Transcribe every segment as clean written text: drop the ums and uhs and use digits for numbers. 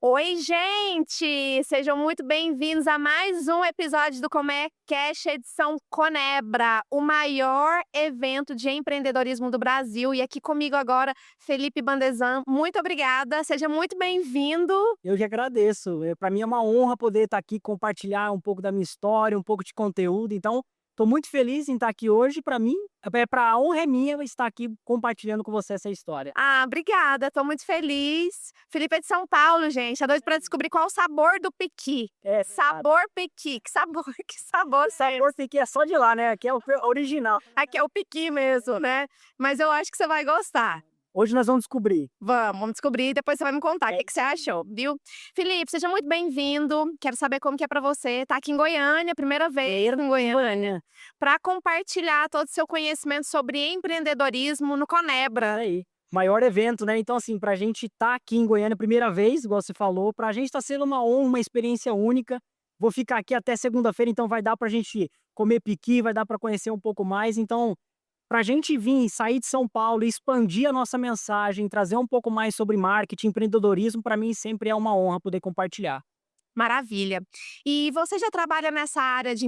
Oi, gente! Sejam muito bem-vindos a mais um episódio do Comecast edição Conebra, o maior evento de empreendedorismo do Brasil. E aqui comigo agora, Felipe Bandesan. Muito obrigada, seja muito bem-vindo. Eu que agradeço. Para mim é uma honra poder estar aqui, compartilhar um pouco da minha história, um pouco de conteúdo. Então, estou muito feliz em estar aqui hoje. Para mim, para a honra é minha estar aqui compartilhando com você essa história. Ah, obrigada, estou muito feliz. Felipe é de São Paulo, gente. Tá doido para descobrir qual o sabor do pequi. É verdade. Sabor pequi, que sabor, que sabor O sabor que é só de lá, né? Aqui é o original. aqui é o pequi mesmo, né? Mas eu acho que você vai gostar. Hoje nós vamos descobrir. Vamos descobrir e depois você vai me contar o que você achou, viu. Felipe, seja muito bem-vindo, quero saber como que é pra você estar aqui em Goiânia, primeira vez em Goiânia, para compartilhar todo o seu conhecimento sobre empreendedorismo no Conebra. Aí. Maior evento, né? Então, assim, para a gente estar aqui em Goiânia, primeira vez, igual você falou, para a gente está sendo uma honra, uma experiência única. Vou ficar aqui até segunda-feira, então vai dar para a gente comer piqui, vai dar para conhecer um pouco mais. Então, para a gente vir, sair de São Paulo e expandir a nossa mensagem, trazer um pouco mais sobre marketing, empreendedorismo, para mim sempre é uma honra poder compartilhar. Maravilha. E você já trabalha nessa área de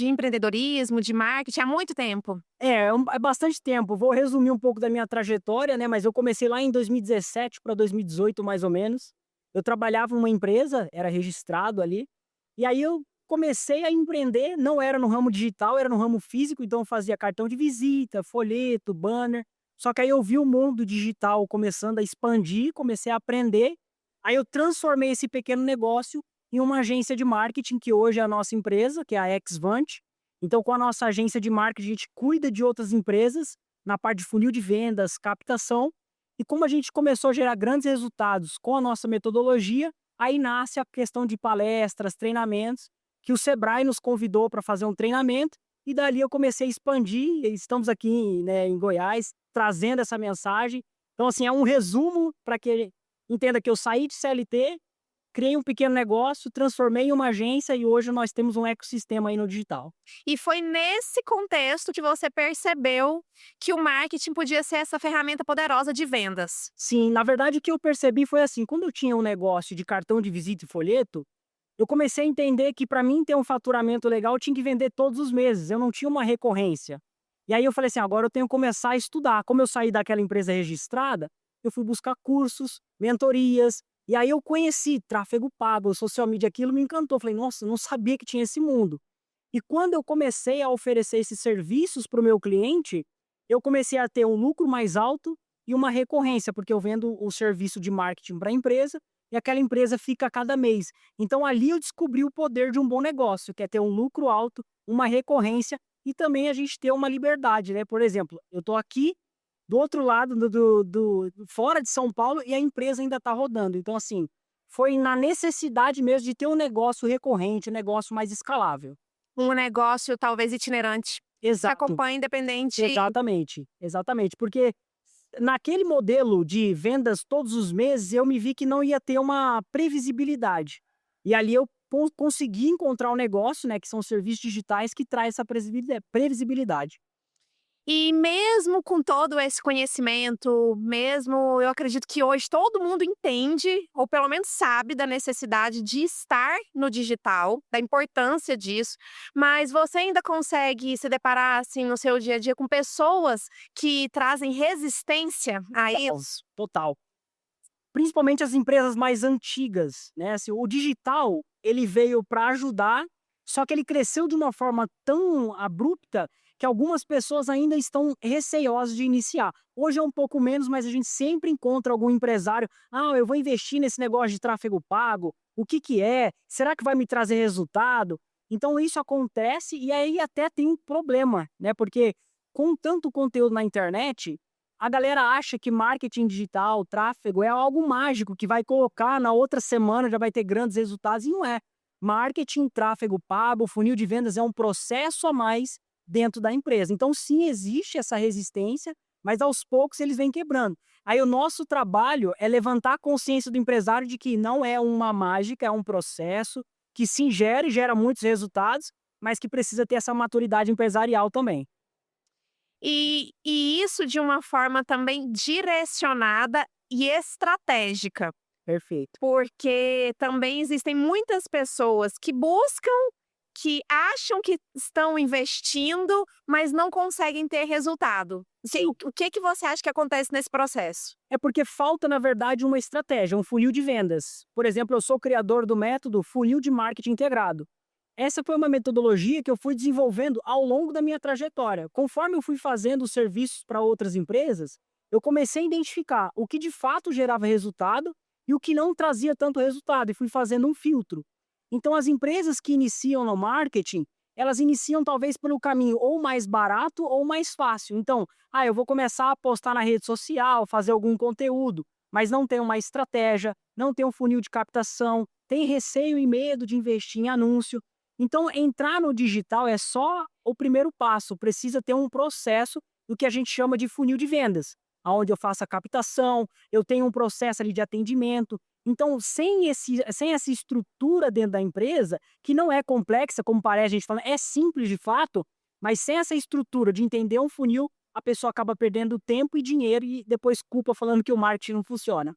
empreendedorismo, de marketing há muito tempo? É bastante tempo. Vou resumir um pouco da minha trajetória, né? Mas eu comecei lá em 2017 para 2018, mais ou menos. Eu trabalhava em uma empresa, era registrado ali. E aí eu comecei a empreender, não era no ramo digital, era no ramo físico, então eu fazia cartão de visita, folheto, banner. Só que aí eu vi o mundo digital começando a expandir, comecei a aprender. Aí eu transformei esse pequeno negócio em uma agência de marketing, que hoje é a nossa empresa, que é a Xvant. Então, com a nossa agência de marketing, a gente cuida de outras empresas na parte de funil de vendas, captação. E como a gente começou a gerar grandes resultados com a nossa metodologia, aí nasce a questão de palestras, treinamentos, que o Sebrae nos convidou para fazer um treinamento. E dali eu comecei a expandir. E estamos aqui, né, em Goiás, trazendo essa mensagem. Então, assim, é um resumo para que entenda que eu saí de CLT, criei um pequeno negócio, transformei em uma agência e hoje nós temos um ecossistema aí no digital. E foi nesse contexto que você percebeu que o marketing podia ser essa ferramenta poderosa de vendas? Sim, na verdade o que eu percebi foi assim, quando eu tinha um negócio de cartão de visita e folheto, eu comecei a entender que para mim ter um faturamento legal eu tinha que vender todos os meses, eu não tinha uma recorrência. E aí eu falei assim, agora eu tenho que começar a estudar. Como eu saí daquela empresa registrada, eu fui buscar cursos, mentorias, e aí eu conheci tráfego pago, social media, aquilo me encantou. Falei, nossa, eu não sabia que tinha esse mundo. E quando eu comecei a oferecer esses serviços para o meu cliente, eu comecei a ter um lucro mais alto e uma recorrência, porque eu vendo o serviço de marketing para a empresa e aquela empresa fica a cada mês. Então ali eu descobri o poder de um bom negócio, que é ter um lucro alto, uma recorrência e também a gente ter uma liberdade, né? Por exemplo, eu estou aqui do outro lado fora de São Paulo e a empresa ainda está rodando. Então, assim, foi na necessidade mesmo de ter um negócio recorrente, um negócio mais escalável. Um negócio talvez itinerante, que Exato, acompanha independente. exatamente, exatamente, porque naquele modelo de vendas todos os meses, eu me vi que não ia ter uma previsibilidade. E ali eu consegui encontrar um negócio, né, que são serviços digitais que traz essa previsibilidade. E mesmo com todo esse conhecimento, mesmo eu acredito que hoje todo mundo entende, ou pelo menos sabe da necessidade de estar no digital, da importância disso, mas você ainda consegue se deparar, assim, no seu dia a dia com pessoas que trazem resistência a Total, isso? total. Principalmente as empresas mais antigas, né, assim, o digital, ele veio para ajudar, só que ele cresceu de uma forma tão abrupta, que algumas pessoas ainda estão receiosas de iniciar. Hoje é um pouco menos, mas a gente sempre encontra algum empresário: "Ah, eu vou investir nesse negócio de tráfego pago, o que que é? Será que vai me trazer resultado?". Então isso acontece e aí até tem um problema, né, porque com tanto conteúdo na internet, a galera acha que marketing digital, tráfego é algo mágico que vai colocar na outra semana já vai ter grandes resultados e não é. Marketing, tráfego pago, funil de vendas é um processo a mais dentro da empresa. Então sim, existe essa resistência, mas aos poucos eles vêm quebrando. Aí o nosso trabalho é levantar a consciência do empresário de que não é uma mágica, é um processo que sim gera e gera muitos resultados, mas que precisa ter essa maturidade empresarial também. E isso de uma forma também direcionada e estratégica. Perfeito. Porque também existem muitas pessoas que buscam, que acham que estão investindo, mas não conseguem ter resultado. O que que você acha que acontece nesse processo? É porque falta, na verdade, uma estratégia, um funil de vendas. Por exemplo, eu sou criador do método Funil de Marketing Integrado. Essa foi uma metodologia que eu fui desenvolvendo ao longo da minha trajetória. Conforme eu fui fazendo os serviços para outras empresas, eu comecei a identificar o que de fato gerava resultado e o que não trazia tanto resultado, e fui fazendo um filtro. Então, as empresas que iniciam no marketing, elas iniciam talvez pelo caminho ou mais barato ou mais fácil. Então, eu vou começar a postar na rede social, fazer algum conteúdo, mas não tem uma estratégia, não tem um funil de captação, tem receio e medo de investir em anúncio. Então, entrar no digital é só o primeiro passo, precisa ter um processo do que a gente chama de funil de vendas, onde eu faço a captação, eu tenho um processo ali de atendimento. Então, sem essa estrutura dentro da empresa, que não é complexa, como parece a gente falando, é simples de fato, mas sem essa estrutura de entender um funil, a pessoa acaba perdendo tempo e dinheiro e depois culpa falando que o marketing não funciona.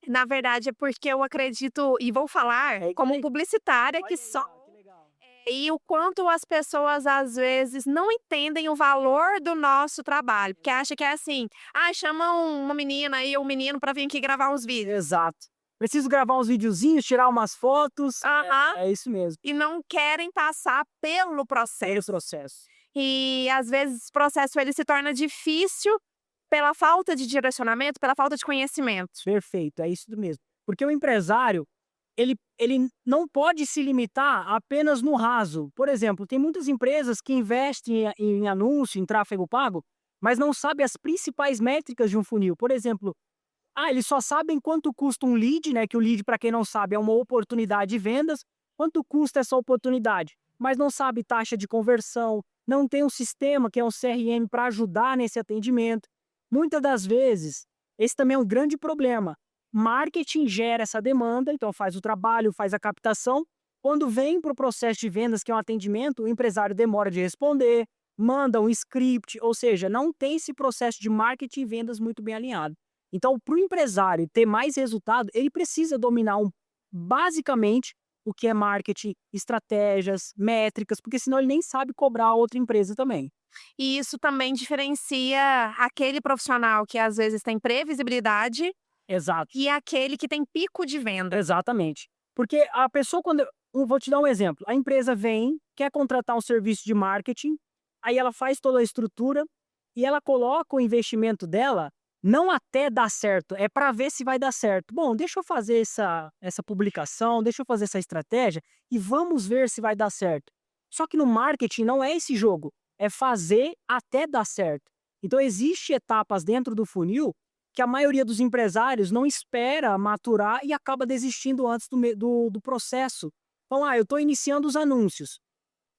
Na verdade, é porque eu acredito e vou falar É isso como aí. publicitária que Olha aí, só ó, que legal. e o quanto as pessoas, às vezes, não entendem o valor do nosso trabalho, porque acha que é assim: "Ai, chama uma menina aí ou um menino para vir aqui gravar uns vídeos". Exato. Preciso gravar uns videozinhos, tirar umas fotos. Aham. É isso mesmo. E não querem passar pelo Pelo processo. processo. E, às vezes, o processo ele se torna difícil pela falta de direcionamento, pela falta de conhecimento. Perfeito, é isso mesmo. Porque o empresário, ele não pode se limitar apenas no raso. Por exemplo, tem muitas empresas que investem em anúncio, em tráfego pago, mas não sabem as principais métricas de um funil. Por exemplo, eles só sabem quanto custa um lead, né, que o lead, para quem não sabe, é uma oportunidade de vendas, quanto custa essa oportunidade, mas não sabe taxa de conversão, não tem um sistema que é um CRM para ajudar nesse atendimento. Muitas das vezes, esse também é um grande problema. Marketing gera essa demanda, então faz o trabalho, faz a captação. Quando vem para o processo de vendas, que é um atendimento, o empresário demora de responder, manda um script, ou seja, não tem esse processo de marketing e vendas muito bem alinhado. Então, para o empresário ter mais resultado, ele precisa dominar basicamente o que é marketing, estratégias, métricas, porque senão ele nem sabe cobrar a outra empresa também. E isso também diferencia aquele profissional que, às vezes, tem previsibilidade Exato, e aquele que tem pico de venda. exatamente. Porque a pessoa, quando. Vou te dar um exemplo. A empresa vem, quer contratar um serviço de marketing, aí ela faz toda a estrutura e ela coloca o investimento dela não até dar certo, é para ver se vai dar certo. Bom, deixa eu fazer essa publicação, deixa eu fazer essa estratégia e vamos ver se vai dar certo. Só que no marketing não é esse jogo, é fazer até dar certo. Então, existem etapas dentro do funil que a maioria dos empresários não espera maturar e acaba desistindo antes do processo. Então, eu estou iniciando os anúncios.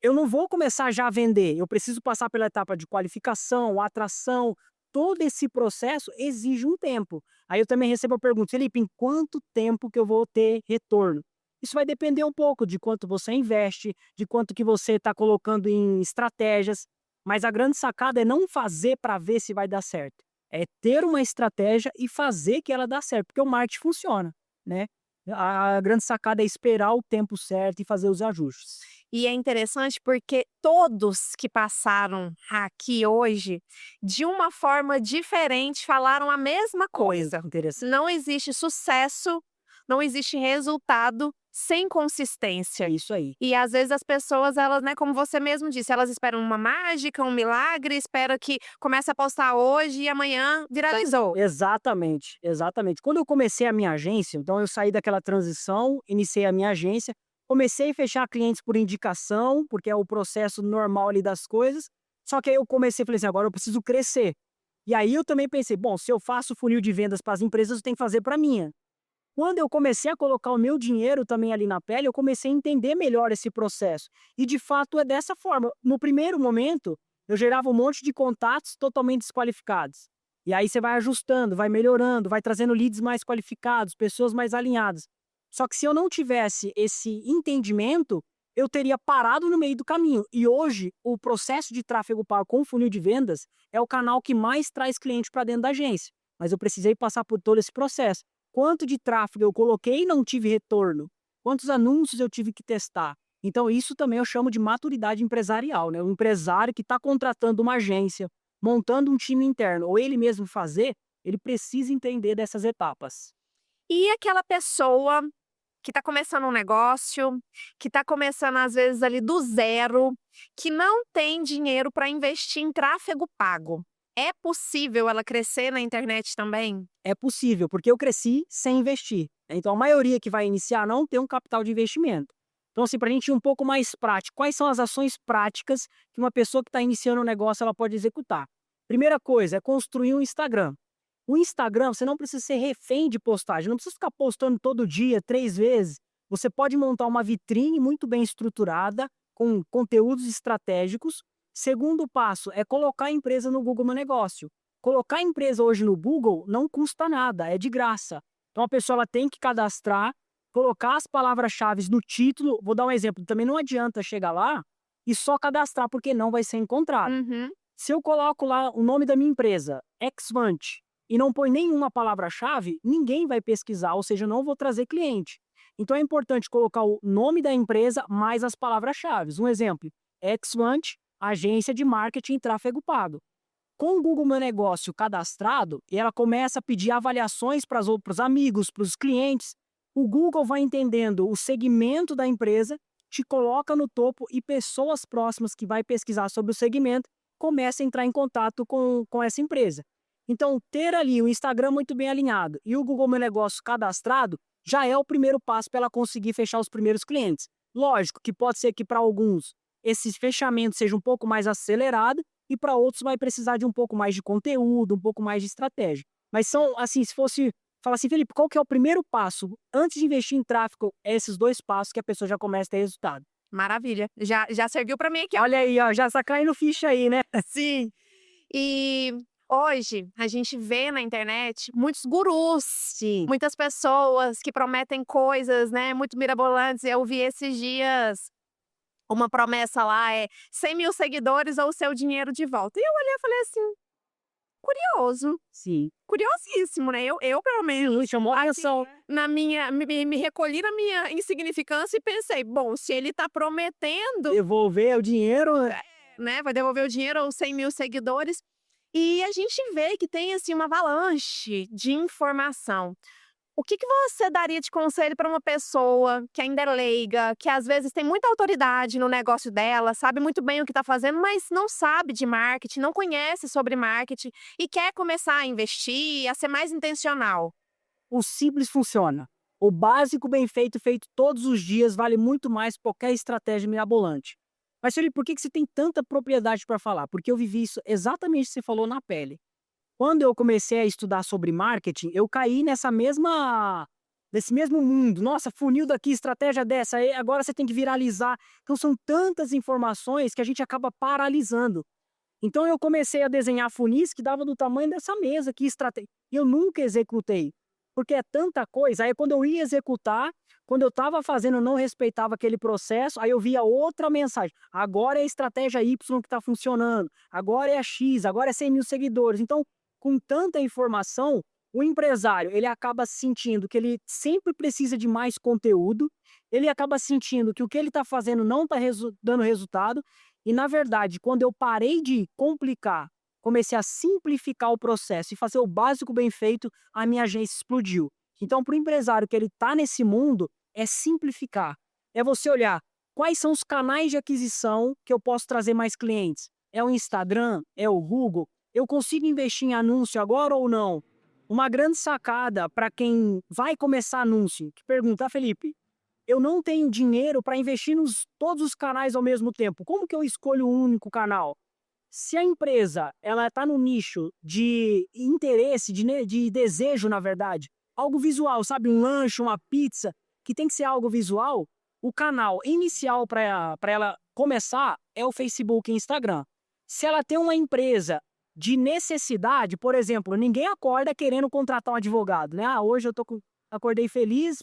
Eu não vou começar já a vender, eu preciso passar pela etapa de qualificação, atração, todo esse processo exige um tempo. Aí eu também recebo a pergunta: "Felipe, em quanto tempo que eu vou ter retorno?". Isso vai depender um pouco de quanto você investe, de quanto que você está colocando em estratégias, mas a grande sacada é não fazer para ver se vai dar certo, é ter uma estratégia e fazer que ela dá certo, porque o marketing funciona, né. A grande sacada é esperar o tempo certo e fazer os ajustes. E é interessante porque todos que passaram aqui hoje, de uma forma diferente, falaram a mesma Olha, coisa. interessante. Não existe sucesso, não existe resultado sem É consistência. isso aí. E às vezes as pessoas, elas, né, como você mesmo disse, elas esperam uma mágica, um milagre, espera que comece a postar hoje e amanhã viralizou. Exatamente, exatamente. Quando eu comecei a minha agência, então eu saí daquela transição, iniciei a minha agência, comecei a fechar clientes por indicação, porque é o processo normal ali das coisas. Só que aí eu comecei, falei assim, agora eu preciso crescer. E aí eu também pensei, bom, se eu faço funil de vendas para as empresas, eu tenho que fazer para a minha. Quando eu comecei a colocar o meu dinheiro também ali na pele, eu comecei a entender melhor esse processo. E de fato é dessa forma. No primeiro momento, eu gerava um monte de contatos totalmente desqualificados. E aí você vai ajustando, vai melhorando, vai trazendo leads mais qualificados, pessoas mais alinhadas. Só que se eu não tivesse esse entendimento, eu teria parado no meio do caminho. E hoje, o processo de tráfego pago com funil de vendas é o canal que mais traz cliente para dentro da agência. Mas eu precisei passar por todo esse processo. quanto de tráfego eu coloquei e não tive retorno, quantos anúncios eu tive que testar. Então isso também eu chamo de maturidade empresarial, né? O empresário que está contratando uma agência, montando um time interno, ou ele mesmo fazer, ele precisa entender dessas etapas. E aquela pessoa que está começando um negócio, que está começando às vezes ali do zero, que não tem dinheiro para investir em tráfego pago. É possível ela crescer na internet também? É possível, porque eu cresci sem investir. Então, a maioria que vai iniciar não tem um capital de investimento. Então, assim, para a gente ir um pouco mais prático, quais são as ações práticas que uma pessoa que está iniciando um negócio ela pode executar? Primeira coisa é construir um Instagram. O Instagram, você não precisa ser refém de postagem, não precisa ficar postando todo dia, 3 vezes. Você pode montar uma vitrine muito bem estruturada, com conteúdos estratégicos. Segundo passo é colocar a empresa no Google Meu Negócio. Colocar a empresa hoje no Google não custa nada, é de graça. Então a pessoa ela tem que cadastrar, colocar as palavras-chave no título. Vou dar um exemplo, também não adianta chegar lá e só cadastrar, porque não vai ser encontrado. Uhum. Se eu coloco lá o nome da minha empresa, Xvant, e não põe nenhuma palavra-chave, ninguém vai pesquisar, ou seja, eu não vou trazer cliente. Então é importante colocar o nome da empresa mais as palavras-chave. Um exemplo, Xvant, agência de marketing e tráfego pago. Com o Google Meu Negócio cadastrado, e ela começa a pedir avaliações para os amigos, para os clientes, o Google vai entendendo o segmento da empresa, te coloca no topo e pessoas próximas que vai pesquisar sobre o segmento começam a entrar em contato com essa empresa. Então, ter ali o Instagram muito bem alinhado e o Google Meu Negócio cadastrado já é o primeiro passo para ela conseguir fechar os primeiros clientes. Lógico que pode ser que para alguns esse fechamento seja um pouco mais acelerado e para outros vai precisar de um pouco mais de conteúdo, um pouco mais de estratégia. Mas são, assim, se fosse falar assim, Felipe, qual que é o primeiro passo? Antes de investir em tráfego, é esses 2 passos que a pessoa já começa a ter resultado. Maravilha. Já serviu para mim aqui, ó. Olha aí, ó, já está caindo ficha aí, né? Sim. E hoje a gente vê na internet muitos gurus, Sim. muitas pessoas que prometem coisas, né, muito mirabolantes. Eu vi esses dias uma promessa lá, 100.000 seguidores ou o seu dinheiro de volta. E eu olhei e falei assim, curioso, Sim. curiosíssimo, né? Eu pelo menos, Chamou a atenção. na minha, me recolhi na minha insignificância e pensei, bom, se ele tá prometendo, Devolver o dinheiro. né, vai devolver o dinheiro aos 100.000 seguidores. E a gente vê que tem, assim, uma avalanche de informação. O que você daria de conselho para uma pessoa que ainda é leiga, que às vezes tem muita autoridade no negócio dela, sabe muito bem o que está fazendo, mas não sabe de marketing, não conhece sobre marketing e quer começar a investir, a ser mais intencional? O simples funciona. O básico bem feito, feito todos os dias, vale muito mais que qualquer estratégia mirabolante. Mas, Felipe, por que você tem tanta propriedade para falar? Porque eu vivi isso exatamente o que você falou na pele. Quando eu comecei a estudar sobre marketing, eu caí nesse mesmo mundo. Nossa, funil daqui, estratégia dessa, aí agora você tem que viralizar. Então são tantas informações que a gente acaba paralisando. Então eu comecei a desenhar funis que dava do tamanho dessa mesa aqui, estratégia. E eu nunca executei, porque é tanta coisa. Aí quando eu ia executar, quando eu estava fazendo, eu não respeitava aquele processo, aí eu via outra mensagem. Agora é a estratégia Y que está funcionando, agora é a X, agora é 100.000 seguidores. Então, com tanta informação, o empresário ele acaba sentindo que ele sempre precisa de mais conteúdo, ele acaba sentindo que o que ele está fazendo não está dando resultado, e na verdade, quando eu parei de complicar, comecei a simplificar o processo e fazer o básico bem feito, a minha agência explodiu. Então, para o empresário que ele está nesse mundo, é simplificar. É você olhar quais são os canais de aquisição que eu posso trazer mais clientes. É o Instagram? É o Google? Eu consigo investir em anúncio agora ou não? Uma grande sacada para quem vai começar anúncio, que pergunta, Felipe, eu não tenho dinheiro para investir nos todos os canais ao mesmo tempo. Como que eu escolho um único canal? Se a empresa ela está no nicho de interesse, de desejo, na verdade, algo visual, sabe? Um lanche, uma pizza, que tem que ser algo visual, o canal inicial para ela começar é o Facebook e Instagram. Se ela tem uma empresa de necessidade, por exemplo, ninguém acorda querendo contratar um advogado, né? Ah, hoje acordei feliz,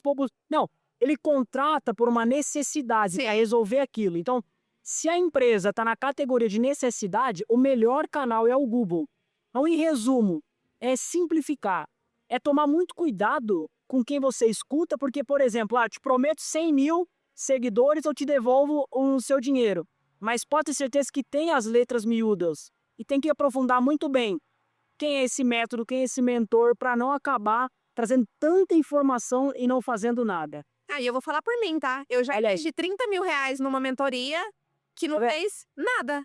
não, ele contrata por uma necessidade para resolver aquilo. Então, se a empresa está na categoria de necessidade, o melhor canal é o Google. Então, em resumo, é simplificar, é tomar muito cuidado com quem você escuta, porque, por exemplo, te prometo 100 mil seguidores, eu te devolvo o seu dinheiro. Mas pode ter certeza que tem as letras miúdas e tem que aprofundar muito bem quem é esse método, quem é esse mentor, para não acabar trazendo tanta informação e não fazendo nada. Aí eu vou falar por mim, tá? Eu já Olha aí. investi 30 mil reais numa mentoria que não Tá vendo? fez nada.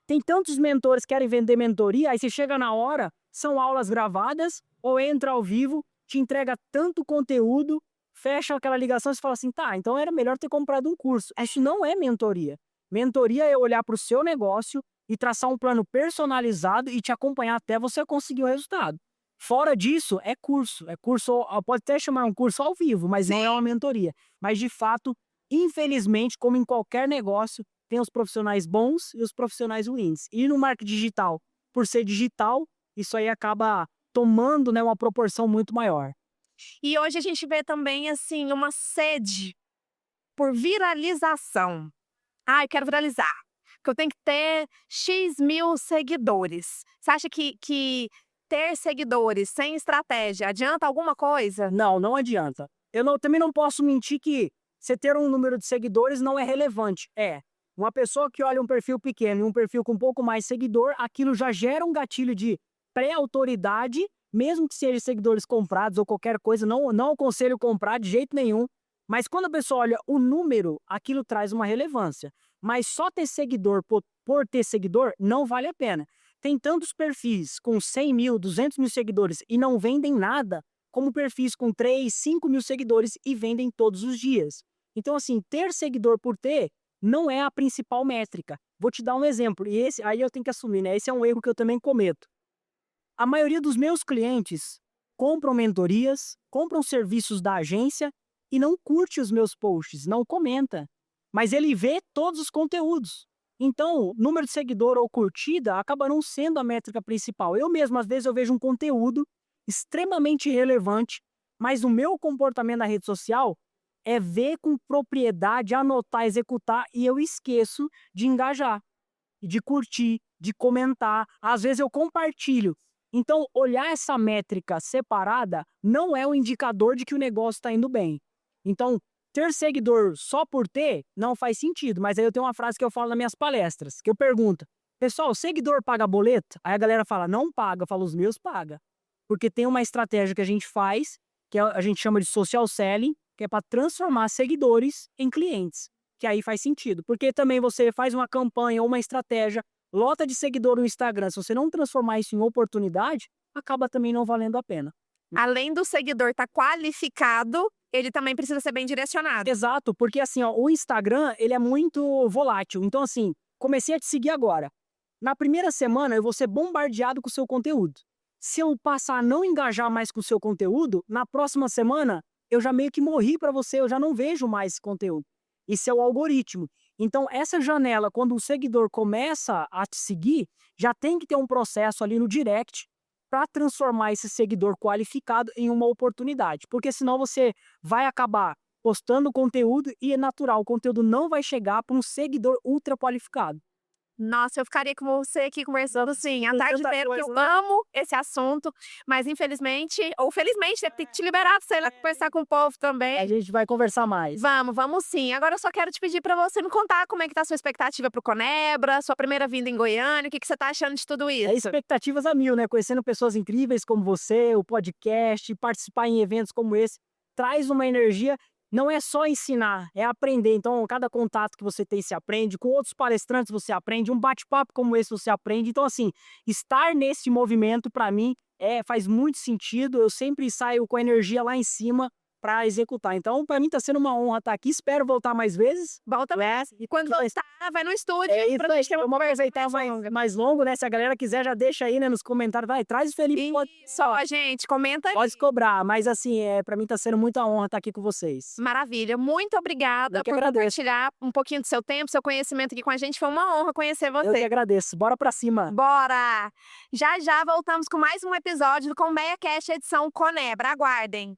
Tem tantos mentores que querem vender mentoria, aí você chega na hora, são aulas gravadas, ou entra ao vivo, te entrega tanto conteúdo, fecha aquela ligação e você fala assim, tá, então era melhor ter comprado um curso. Isso não é mentoria. Mentoria é olhar para o seu negócio e traçar um plano personalizado e te acompanhar até você conseguir o resultado. Fora disso, é curso. É curso, pode até chamar um curso ao vivo, mas não é uma mentoria. Mas, de fato, infelizmente, como em qualquer negócio, tem os profissionais bons e os profissionais ruins. E no marketing digital, por ser digital, isso aí acaba tomando, né, uma proporção muito maior. E hoje a gente vê também, assim, uma sede por viralização. Eu quero viralizar, porque eu tenho que ter X mil seguidores. Você acha que ter seguidores sem estratégia adianta alguma coisa? Não, não adianta. Também não posso mentir que você ter um número de seguidores não é relevante. Uma pessoa que olha um perfil pequeno e um perfil com um pouco mais seguidor, aquilo já gera um gatilho de pré-autoridade, mesmo que sejam seguidores comprados ou qualquer coisa, não aconselho comprar de jeito nenhum. Mas quando a pessoa olha o número, aquilo traz uma relevância. Mas só ter seguidor por ter seguidor não vale a pena. Tem tantos perfis com 100 mil, 200 mil seguidores e não vendem nada, como perfis com 3, 5 mil seguidores e vendem todos os dias. Então, assim, ter seguidor por ter não é a principal métrica. Vou te dar um exemplo, e esse aí eu tenho que assumir, né? Esse é um erro que eu também cometo. A maioria dos meus clientes compram mentorias, compram serviços da agência e não curte os meus posts, não comenta. Mas ele vê todos os conteúdos. Então, número de seguidor ou curtida acaba não sendo a métrica principal. Eu mesmo, às vezes, eu vejo um conteúdo extremamente relevante, mas o meu comportamento na rede social é ver com propriedade, anotar, executar, e eu esqueço de engajar, de curtir, de comentar. Às vezes eu compartilho. Então, olhar essa métrica separada não é um indicador de que o negócio está indo bem. Então, ter seguidor só por ter não faz sentido, mas aí eu tenho uma frase que eu falo nas minhas palestras, que eu pergunto, pessoal, seguidor paga boleto? Aí a galera fala, não paga. Eu falo, os meus paga. Porque tem uma estratégia que a gente faz, que a gente chama de social selling, que é para transformar seguidores em clientes, que aí faz sentido. Porque também você faz uma campanha ou uma estratégia, lota de seguidor no Instagram, se você não transformar isso em oportunidade, acaba também não valendo a pena. Além do seguidor estar qualificado, ele também precisa ser bem direcionado. Exato, porque assim, o Instagram, ele é muito volátil. Então, assim, comecei a te seguir agora. Na primeira semana, eu vou ser bombardeado com o seu conteúdo. Se eu passar a não engajar mais com o seu conteúdo, na próxima semana, eu já meio que morri para você, eu já não vejo mais esse conteúdo. Isso é o algoritmo. Então, essa janela, quando o seguidor começa a te seguir, já tem que ter um processo ali no direct para transformar esse seguidor qualificado em uma oportunidade. Porque senão você vai acabar postando conteúdo e é natural, o conteúdo não vai chegar para um seguidor ultra qualificado. Nossa, eu ficaria com você aqui conversando, assim, a tarde inteira, porque eu amo esse assunto, mas infelizmente, ou felizmente, tem que te liberar pra você ir lá conversar com o povo também. A gente vai conversar mais. Vamos sim. Agora eu só quero te pedir pra você me contar como é que tá a sua expectativa pro Conebra, sua primeira vinda em Goiânia, o que você tá achando de tudo isso? Expectativas a mil, né? Conhecendo pessoas incríveis como você, o podcast, participar em eventos como esse, traz uma energia. Não é só ensinar, é aprender. Então, cada contato que você tem, se aprende. Com outros palestrantes, você aprende. Um bate-papo como esse, você aprende. Então, assim, estar nesse movimento, para mim, faz muito sentido. Eu sempre saio com a energia lá em cima para executar. Então, para mim, tá sendo uma honra estar aqui. Espero voltar mais vezes. Volta mesmo. E quando voltar, vai no estúdio. Isso aí, vamos apresentar mais longo, né? Se a galera quiser, já deixa aí, né, nos comentários. Vai, traz o Felipe. Só, gente, comenta aí. Pode cobrar, mas assim, para mim tá sendo muita honra estar aqui com vocês. Maravilha. Muito obrigada por compartilhar um pouquinho do seu tempo, seu conhecimento aqui com a gente. Foi uma honra conhecer você. Eu que agradeço. Bora pra cima. Bora! Já voltamos com mais um episódio do Colmeia Cash edição Conebra. Aguardem.